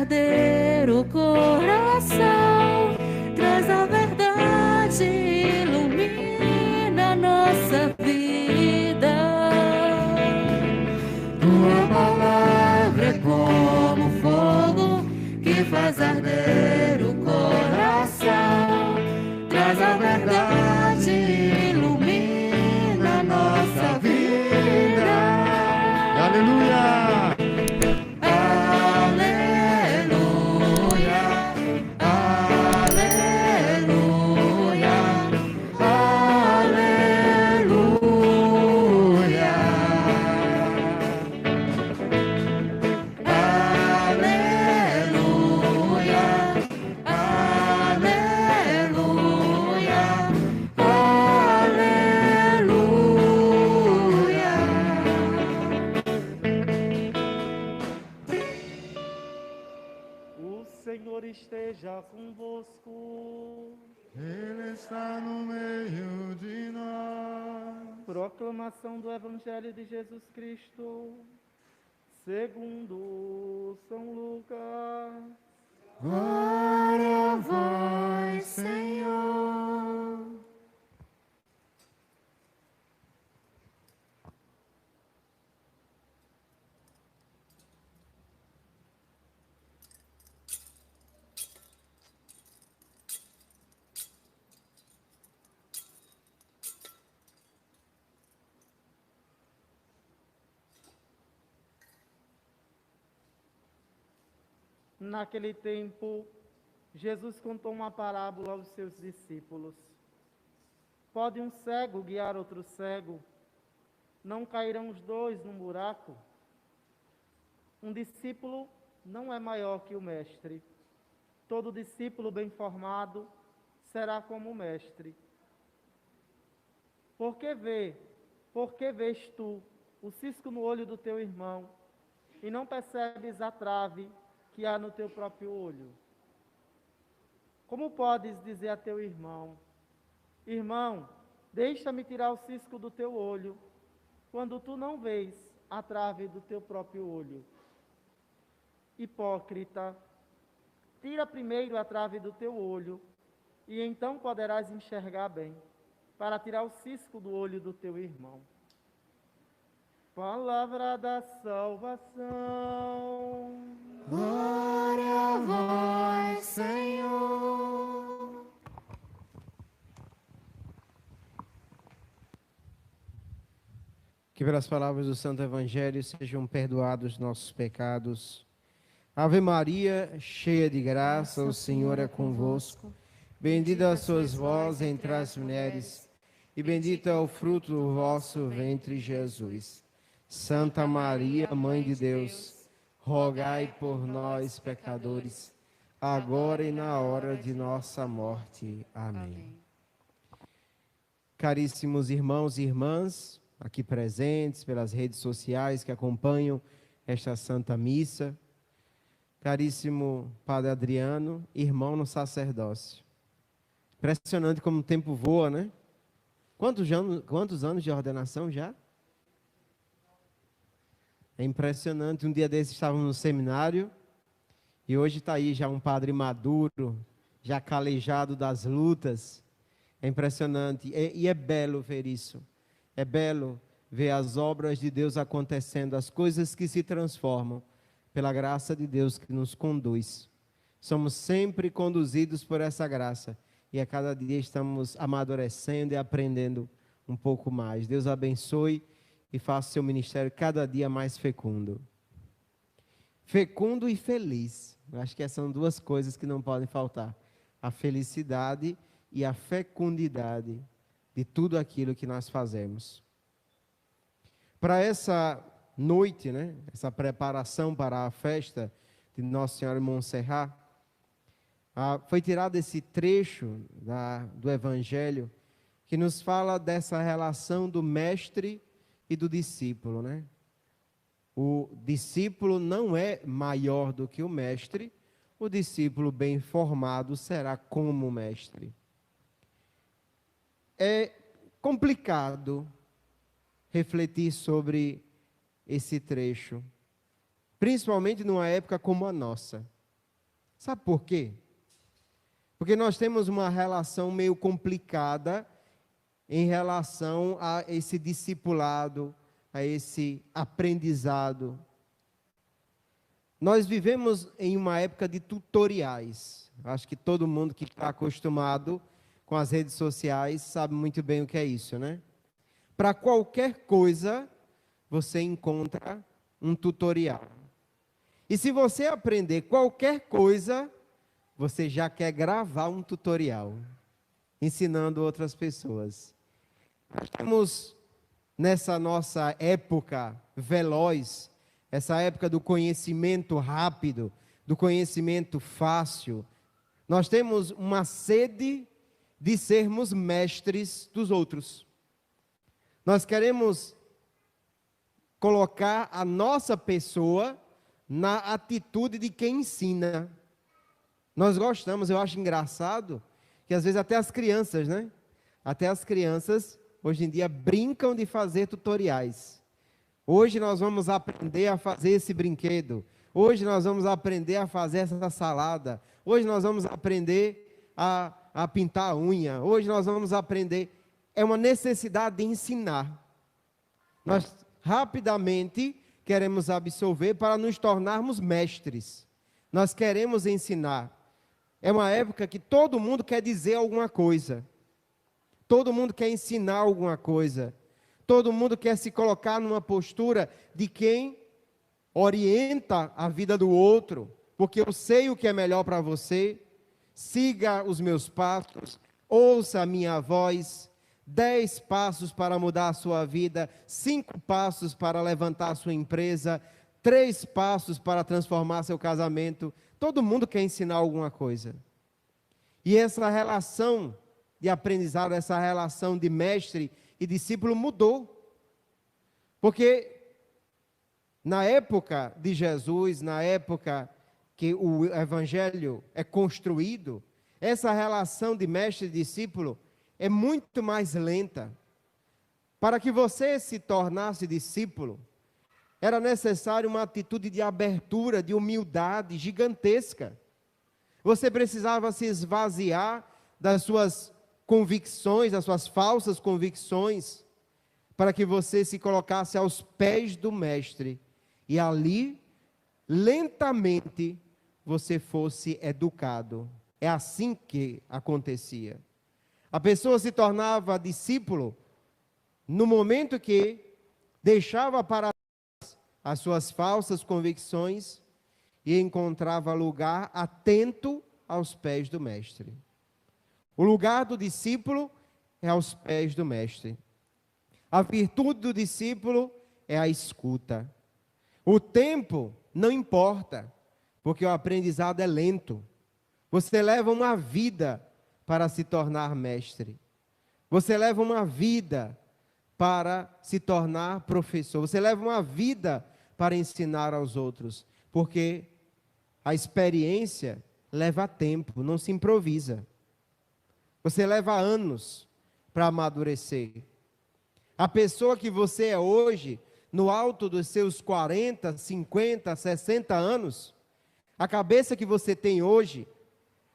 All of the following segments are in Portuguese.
arder o coração, traz a verdade, ilumina a nossa vida. Tua palavra é como fogo que faz arder o coração, traz a verdade, ilumina a nossa vida. Aleluia! Esteja convosco. Ele está no meio de nós. Proclamação do Evangelho de Jesus Cristo, segundo São Lucas. Glória a vós, Senhor. Naquele tempo, Jesus contou uma parábola aos seus discípulos. Pode um cego guiar outro cego? Não cairão os dois num buraco? Um discípulo não é maior que o mestre. Todo discípulo bem formado será como o mestre. Por que vês tu o cisco no olho do teu irmão e não percebes a trave que há no teu próprio olho? Como podes dizer a teu irmão: irmão, deixa-me tirar o cisco do teu olho, quando tu não vês a trave do teu próprio olho? Hipócrita, tira primeiro a trave do teu olho, e então poderás enxergar bem, para tirar o cisco do olho do teu irmão. Palavra da salvação. Glória a vós, Senhor. Que pelas palavras do Santo Evangelho sejam perdoados nossos pecados. Ave Maria, cheia de graça, o Senhor é convosco. Bendita sois vós entre as mulheres, e bendito é o fruto do vosso ventre, Jesus. Santa Maria, Mãe de Deus, rogai por nós, pecadores, agora e na hora de nossa morte. Amém. Caríssimos irmãos e irmãs, aqui presentes pelas redes sociais que acompanham esta Santa Missa, caríssimo Padre Adriano, irmão no sacerdócio. Impressionante como o tempo voa, né? Quantos anos de ordenação já? É impressionante. Um dia desses estávamos no seminário e hoje está aí já um padre maduro, já calejado das lutas. É impressionante e é belo ver isso. É belo ver as obras de Deus acontecendo, as coisas que se transformam pela graça de Deus que nos conduz. Somos sempre conduzidos por essa graça e a cada dia estamos amadurecendo e aprendendo um pouco mais. Deus abençoe e faça seu ministério cada dia mais fecundo. Fecundo e feliz. Eu acho que essas são duas coisas que não podem faltar. A felicidade e a fecundidade de tudo aquilo que nós fazemos. Para essa noite, né, essa preparação para a festa de Nossa Senhora de Montserrat, foi tirado esse trecho do Evangelho que nos fala dessa relação do mestre e do discípulo, né? O discípulo não é maior do que o mestre, o discípulo bem formado será como o mestre. É complicado refletir sobre esse trecho, principalmente numa época como a nossa, Sabe por quê? Porque nós temos uma relação meio complicada em relação a esse discipulado, a esse aprendizado. Nós vivemos em uma época de tutoriais. Acho que todo mundo que está acostumado com as redes sociais sabe muito bem o que é isso, né? Para qualquer coisa, você encontra um tutorial. E se você aprender qualquer coisa, você já quer gravar um tutorial, ensinando outras pessoas. Nós estamos nessa nossa época veloz, essa época do conhecimento rápido, do conhecimento fácil. Nós temos uma sede de sermos mestres dos outros. Nós queremos colocar a nossa pessoa na atitude de quem ensina. Nós gostamos, eu acho engraçado, que às vezes até as crianças, né? Até as crianças, hoje em dia, brincam de fazer tutoriais. Hoje nós vamos aprender a fazer esse brinquedo. Hoje nós vamos aprender a fazer essa salada. Hoje nós vamos aprender a pintar a unha. Hoje nós vamos aprender. É uma necessidade de ensinar. Nós rapidamente queremos absorver para nos tornarmos mestres. Nós queremos ensinar. É uma época que todo mundo quer dizer alguma coisa. Todo mundo quer ensinar alguma coisa. Todo mundo quer se colocar numa postura de quem orienta a vida do outro, porque eu sei o que é melhor para você. Siga os meus passos, ouça a minha voz. 10 passos para mudar a sua vida, 5 passos para levantar a sua empresa, 3 passos para transformar seu casamento. Todo mundo quer ensinar alguma coisa. E essa relação de aprendizado, essa relação de mestre e discípulo mudou. Porque na época de Jesus, na época que o evangelho é construído, essa relação de mestre e discípulo é muito mais lenta. Para que você se tornasse discípulo, era necessário uma atitude de abertura, de humildade gigantesca. Você precisava se esvaziar das suas convicções, das suas falsas convicções, para que você se colocasse aos pés do mestre. E ali, lentamente, você fosse educado. É assim que acontecia. A pessoa se tornava discípulo no momento que deixava para trás as suas falsas convicções e encontrava lugar atento aos pés do mestre. O lugar do discípulo é aos pés do mestre. A virtude do discípulo é a escuta. O tempo não importa, porque o aprendizado é lento. Você leva uma vida para se tornar mestre. Você leva uma vida para se tornar professor. Você leva uma vida para ensinar aos outros. Porque a experiência leva tempo, não se improvisa. Você leva anos para amadurecer. A pessoa que você é hoje, no alto dos seus 40, 50, 60 anos, a cabeça que você tem hoje,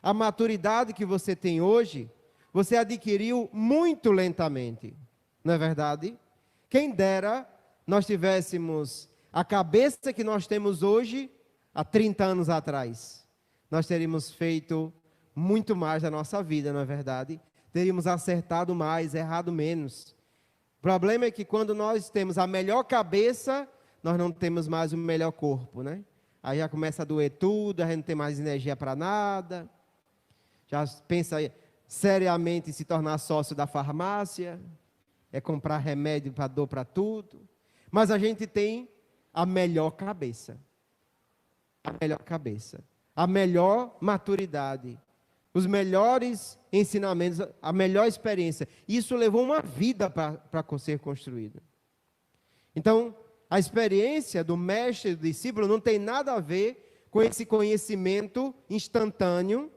a maturidade que você tem hoje, você adquiriu muito lentamente, não é verdade? Quem dera nós tivéssemos a cabeça que nós temos hoje, há 30 anos atrás. Nós teríamos feito muito mais da nossa vida, não é verdade? Teríamos acertado mais, errado menos. O problema é que quando nós temos a melhor cabeça, nós não temos mais o melhor corpo, né? Aí já começa a doer tudo, a gente não tem mais energia para nada. Já pensa seriamente em se tornar sócio da farmácia, é comprar remédio para dor para tudo. Mas a gente tem a melhor cabeça. A melhor cabeça. A melhor maturidade. Os melhores ensinamentos, a melhor experiência. Isso levou uma vida para ser construída. Então, a experiência do mestre e do discípulo não tem nada a ver com esse conhecimento instantâneo,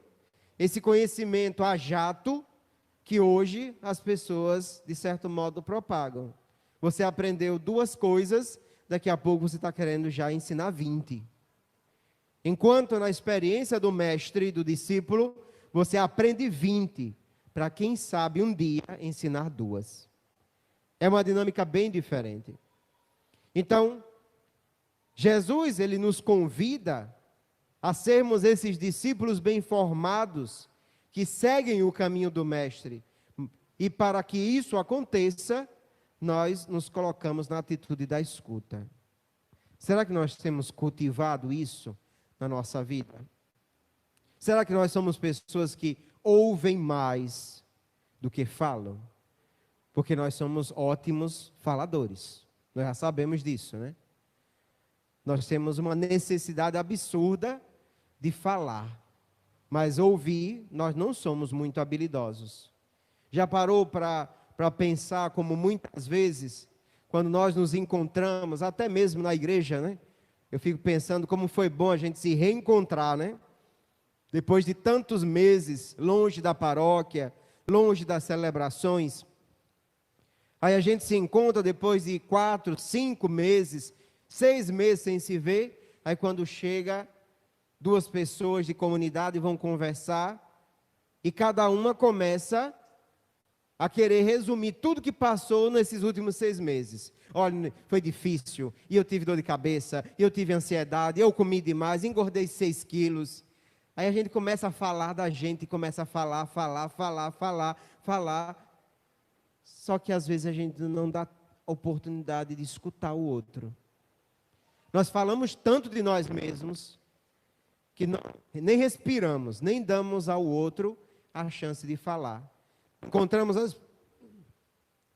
esse conhecimento a jato, que hoje as pessoas, de certo modo, propagam. Você aprendeu 2 coisas, daqui a pouco você está querendo já ensinar 20. Enquanto na experiência do mestre, do discípulo, você aprende 20, para quem sabe um dia ensinar 2. É uma dinâmica bem diferente. Então, Jesus, ele nos convida a sermos esses discípulos bem formados, que seguem o caminho do mestre. E para que isso aconteça, nós nos colocamos na atitude da escuta. Será que nós temos cultivado isso na nossa vida? Será que nós somos pessoas que ouvem mais do que falam? Porque nós somos ótimos faladores. Nós já sabemos disso, né? Nós temos uma necessidade absurda de falar. Mas ouvir, nós não somos muito habilidosos. Já parou para pensar como muitas vezes, quando nós nos encontramos, até mesmo na igreja, né? Eu fico pensando como foi bom a gente se reencontrar, né? Depois de tantos meses longe da paróquia, longe das celebrações. Aí a gente se encontra depois de 4, 5 meses, 6 meses sem se ver. Aí quando chega, 2 pessoas de comunidade vão conversar. E cada uma começa a querer resumir tudo que passou nesses últimos 6 meses. Olha, foi difícil, e eu tive dor de cabeça, e eu tive ansiedade, eu comi demais, engordei 6 quilos. Aí a gente começa a falar da gente, começa a falar. Só que às vezes a gente não dá oportunidade de escutar o outro. Nós falamos tanto de nós mesmos, que nem respiramos, nem damos ao outro a chance de falar.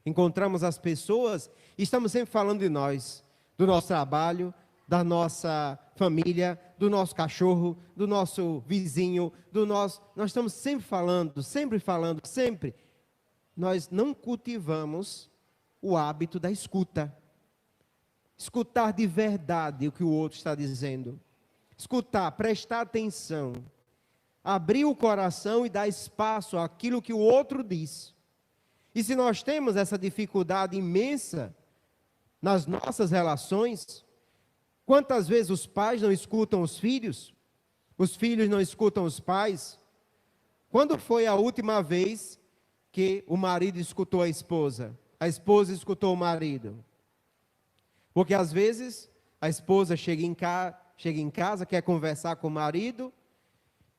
Encontramos as pessoas e estamos sempre falando de nós, do nosso trabalho, da nossa família, do nosso cachorro, do nosso vizinho, nós estamos sempre falando. Nós não cultivamos o hábito da escuta. Escutar de verdade o que o outro está dizendo. Escutar, prestar atenção. Abrir o coração e dar espaço àquilo que o outro diz. E se nós temos essa dificuldade imensa nas nossas relações, quantas vezes os pais não escutam os filhos não escutam os pais? Quando foi a última vez que o marido escutou a esposa escutou o marido? Porque às vezes a esposa chega em casa, quer conversar com o marido,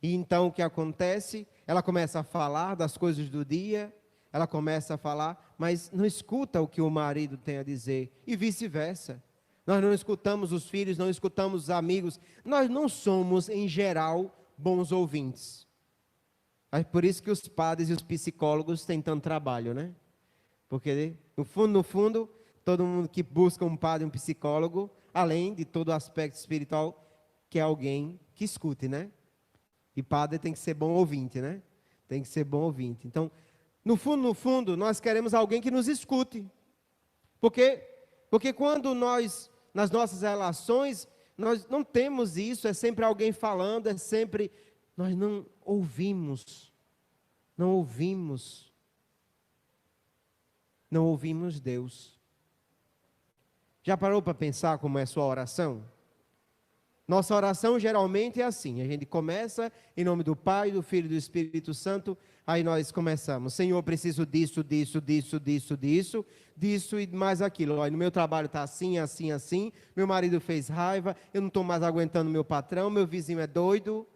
e então o que acontece? Ela começa a falar das coisas do dia, ela começa a falar, mas não escuta o que o marido tem a dizer, e vice-versa. Nós não escutamos os filhos, não escutamos os amigos, nós não somos, em geral, bons ouvintes. É por isso que os padres e os psicólogos têm tanto trabalho, né? Porque, no fundo, todo mundo que busca um padre e um psicólogo, além de todo o aspecto espiritual, quer alguém que escute, né? E padre tem que ser bom ouvinte, né? Tem que ser bom ouvinte. Então, no fundo, nós queremos alguém que nos escute. Porque quando nós, nas nossas relações, nós não temos isso, é sempre alguém falando, nós não ouvimos. Não ouvimos Deus. Já parou para pensar como é a sua oração? Nossa oração geralmente é assim, a gente começa em nome do Pai, do Filho e do Espírito Santo, aí nós começamos, Senhor, preciso disso e mais aquilo. Olha, no meu trabalho está assim, meu marido fez raiva, eu não estou mais aguentando meu patrão, meu vizinho é doido.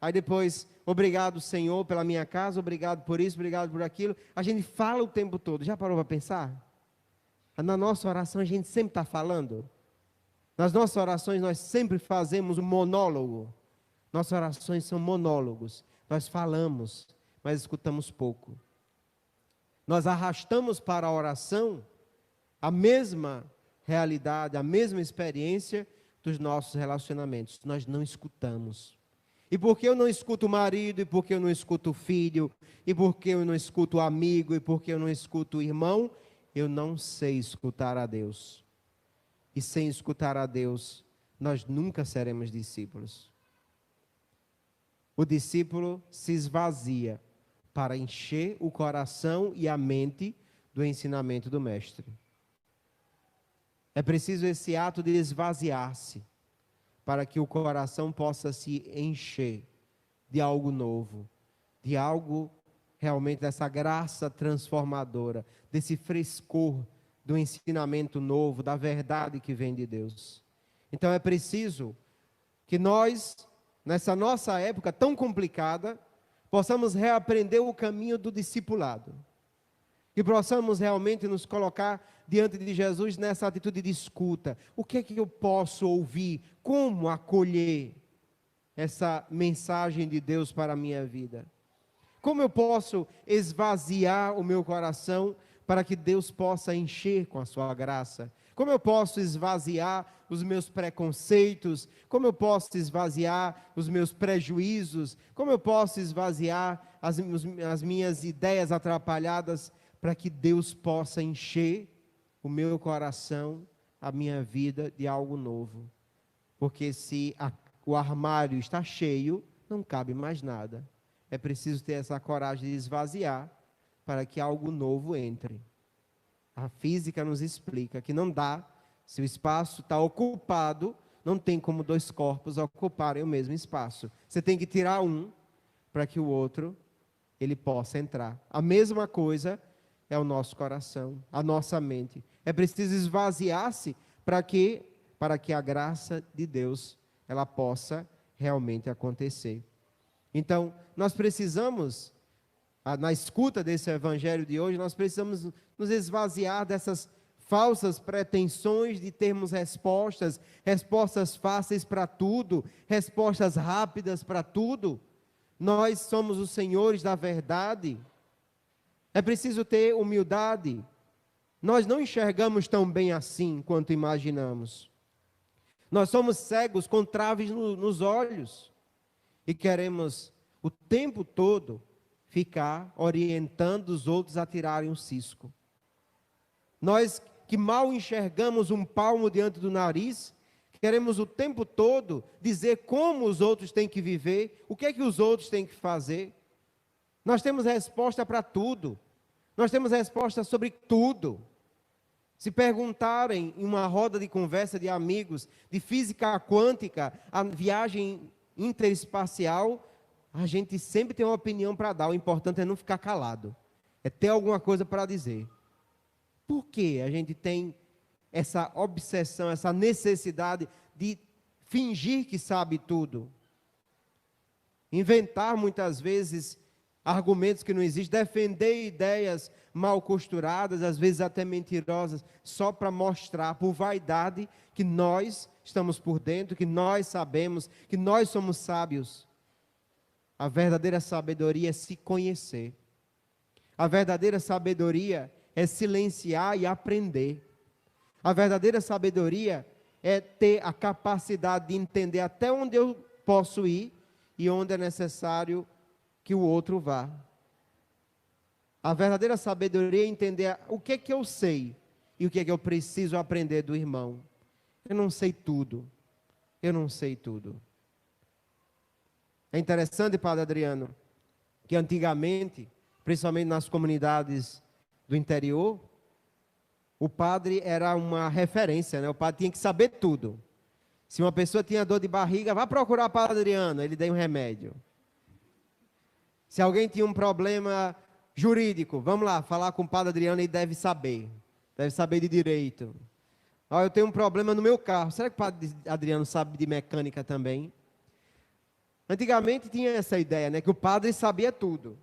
Aí depois, obrigado, Senhor, pela minha casa, obrigado por isso, obrigado por aquilo. A gente fala o tempo todo. Já parou para pensar? Na nossa oração a gente sempre está falando. Nas nossas orações nós sempre fazemos um monólogo. Nossas orações são monólogos. Nós falamos, mas escutamos pouco. Nós arrastamos para a oração a mesma realidade, a mesma experiência dos nossos relacionamentos. Nós não escutamos. E porque eu não escuto o marido, e porque eu não escuto o filho, e porque eu não escuto o amigo, e porque eu não escuto o irmão, eu não sei escutar a Deus. E sem escutar a Deus, nós nunca seremos discípulos. O discípulo se esvazia para encher o coração e a mente do ensinamento do Mestre. É preciso esse ato de esvaziar-se para que o coração possa se encher de algo novo, de algo realmente dessa graça transformadora, desse frescor do ensinamento novo, da verdade que vem de Deus. Então é preciso que nós, nessa nossa época tão complicada, possamos reaprender o caminho do discipulado. Que possamos realmente nos colocar diante de Jesus nessa atitude de escuta. O que é que eu posso ouvir? Como acolher essa mensagem de Deus para a minha vida? Como eu posso esvaziar o meu coração para que Deus possa encher com a sua graça? Como eu posso esvaziar os meus preconceitos? Como eu posso esvaziar os meus prejuízos? Como eu posso esvaziar as minhas ideias atrapalhadas para que Deus possa encher o meu coração, a minha vida de algo novo? Porque se o armário está cheio, não cabe mais nada. É preciso ter essa coragem de esvaziar para que algo novo entre. A física nos explica que não dá, se o espaço está ocupado, não tem como dois corpos ocuparem o mesmo espaço. Você tem que tirar um para que o outro ele possa entrar. A mesma coisa é o nosso coração, a nossa mente. É preciso esvaziar-se para que a graça de Deus ela possa realmente acontecer. Então, nós precisamos, na escuta desse evangelho de hoje, nós precisamos nos esvaziar dessas falsas pretensões de termos respostas fáceis para tudo, respostas rápidas para tudo. Nós somos os senhores da verdade. É preciso ter humildade. Nós não enxergamos tão bem assim quanto imaginamos. Nós somos cegos com traves nos olhos. E queremos o tempo todo ficar orientando os outros a tirarem um cisco. Nós que mal enxergamos um palmo diante do nariz, queremos o tempo todo dizer como os outros têm que viver, o que é que os outros têm que fazer. Nós temos resposta para tudo. Nós temos resposta sobre tudo. Se perguntarem em uma roda de conversa de amigos, de física quântica, a viagem interespacial, a gente sempre tem uma opinião para dar. O importante é não ficar calado. É ter alguma coisa para dizer. Por que a gente tem essa obsessão, essa necessidade de fingir que sabe tudo? Inventar muitas vezes argumentos que não existem, defender ideias mal costuradas, às vezes até mentirosas, só para mostrar, por vaidade, que nós estamos por dentro, que nós sabemos, que nós somos sábios. A verdadeira sabedoria é se conhecer. A verdadeira sabedoria é silenciar e aprender. A verdadeira sabedoria é ter a capacidade de entender até onde eu posso ir e onde é necessário que o outro vá. A verdadeira sabedoria é entender o que é que eu sei e o que é que eu preciso aprender do irmão. Eu não sei tudo. Eu não sei tudo. É interessante, Padre Adriano, que antigamente, principalmente nas comunidades do interior, o padre era uma referência, né? O padre tinha que saber tudo. Se uma pessoa tinha dor de barriga, vá procurar o Padre Adriano, ele deu um remédio. Se alguém tinha um problema jurídico, vamos lá, falar com o Padre Adriano, ele deve saber de direito. Eu tenho um problema no meu carro, será que o Padre Adriano sabe de mecânica também? Antigamente tinha essa ideia, né, que o padre sabia tudo.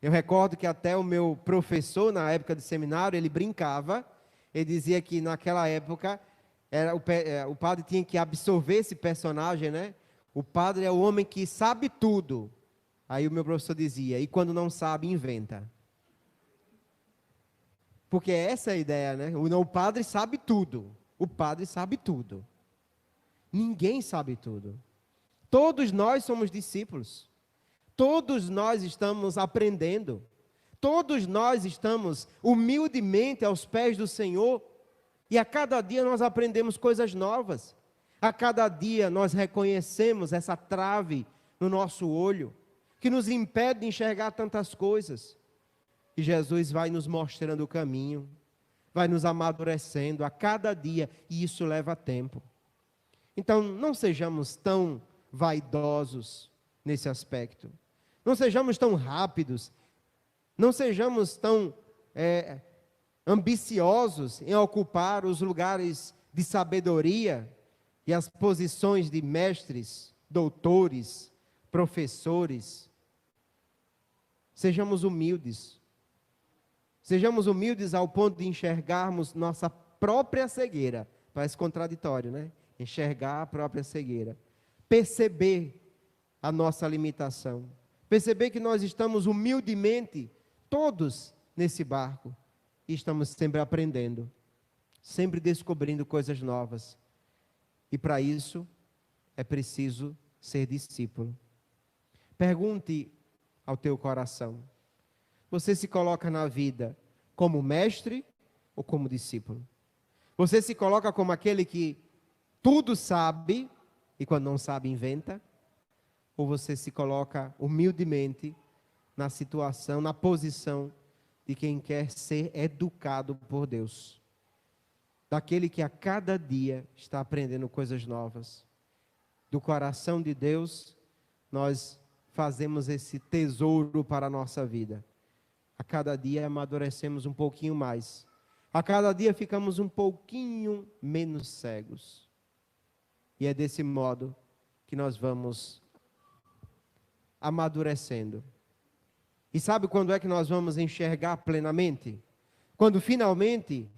Eu recordo que até o meu professor, na época do seminário, ele brincava, ele dizia que naquela época, o padre tinha que absorver esse personagem, né? O padre é o homem que sabe tudo. Aí o meu professor dizia, e quando não sabe, inventa. Porque essa é a ideia, né? O padre sabe tudo. O padre sabe tudo. Ninguém sabe tudo. Todos nós somos discípulos. Todos nós estamos aprendendo. Todos nós estamos humildemente aos pés do Senhor. E a cada dia nós aprendemos coisas novas. A cada dia nós reconhecemos essa trave no nosso olho, que nos impede de enxergar tantas coisas. E Jesus vai nos mostrando o caminho, vai nos amadurecendo a cada dia, e isso leva tempo. Então, não sejamos tão vaidosos nesse aspecto. Não sejamos tão rápidos. Não sejamos tão ambiciosos em ocupar os lugares de sabedoria e as posições de mestres, doutores, professores. Sejamos humildes. Sejamos humildes ao ponto de enxergarmos nossa própria cegueira. Parece contraditório, né? Enxergar a própria cegueira. Perceber a nossa limitação. Perceber que nós estamos humildemente, todos nesse barco. E estamos sempre aprendendo. Sempre descobrindo coisas novas. E para isso, é preciso ser discípulo. Pergunte ao teu coração. Você se coloca na vida como mestre ou como discípulo? Você se coloca como aquele que tudo sabe e quando não sabe inventa? Ou você se coloca humildemente na situação, na posição de quem quer ser educado por Deus? Daquele que a cada dia está aprendendo coisas novas. Do coração de Deus, nós fazemos esse tesouro para a nossa vida. A cada dia amadurecemos um pouquinho mais. A cada dia ficamos um pouquinho menos cegos. E é desse modo que nós vamos amadurecendo. E sabe quando é que nós vamos enxergar plenamente? Quando finalmente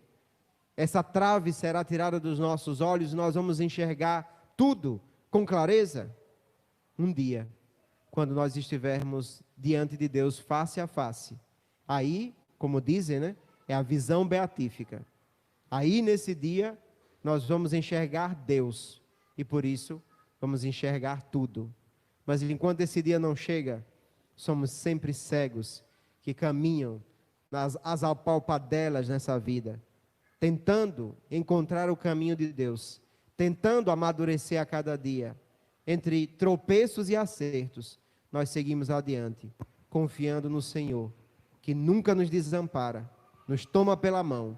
essa trave será tirada dos nossos olhos, nós vamos enxergar tudo com clareza? Um dia, quando nós estivermos diante de Deus face a face. Aí, como dizem, né? É a visão beatífica. Aí, nesse dia, nós vamos enxergar Deus. E por isso, vamos enxergar tudo. Mas enquanto esse dia não chega, somos sempre cegos que caminham as apalpadelas nessa vida, tentando encontrar o caminho de Deus, tentando amadurecer a cada dia. Entre tropeços e acertos, nós seguimos adiante, confiando no Senhor, que nunca nos desampara, nos toma pela mão,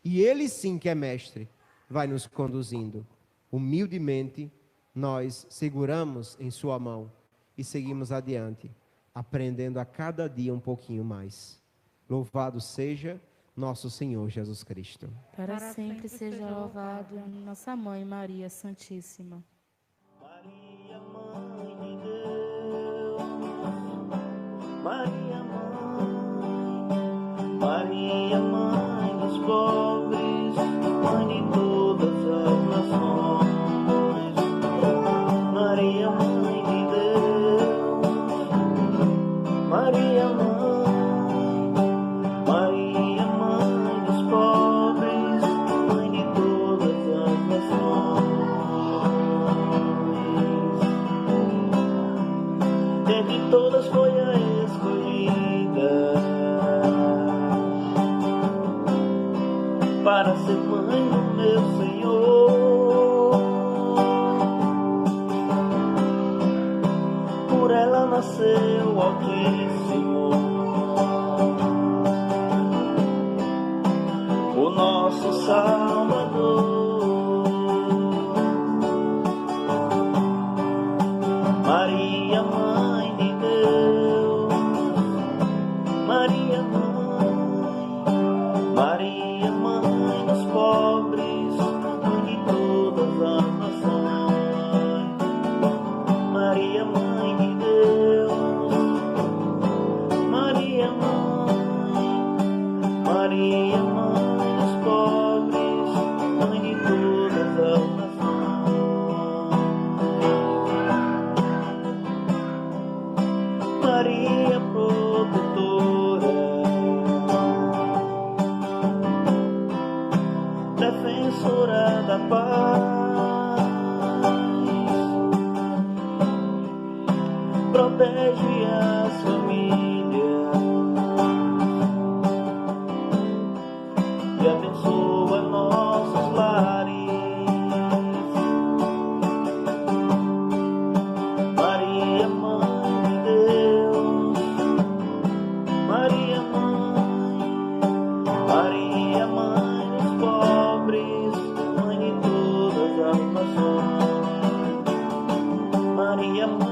e Ele sim que é mestre, vai nos conduzindo. Humildemente, nós seguramos em sua mão e seguimos adiante, aprendendo a cada dia um pouquinho mais. Louvado seja nosso Senhor Jesus Cristo. Para sempre seja louvado nossa Mãe Maria Santíssima. Maria, Mãe de Deus, Maria, Maria, Mãe dos pobres, Mãe de todas as nações. Maria, Mãe de Deus, Maria, Maria, Mãe dos pobres, Mãe de todas as nações. Dentre todas foi a escolhida para ser mãe do meu Senhor. Por ela nasceu o Altíssimo, o nosso Salvador. Maria, Mãe de Deus, Maria, Maria, Mãe dos pobres, Mãe de todas as nações. Maria, Mãe de Deus, Maria, Maria, Mãe dos pobres, Mãe de todas as nações. Maria, protetora, defensora da paz, protege as famílias e abençoa nossos lares. Maria, Mãe de Deus, Maria, Maria, Mãe dos pobres, Mãe de todas as nações. Maria, mãe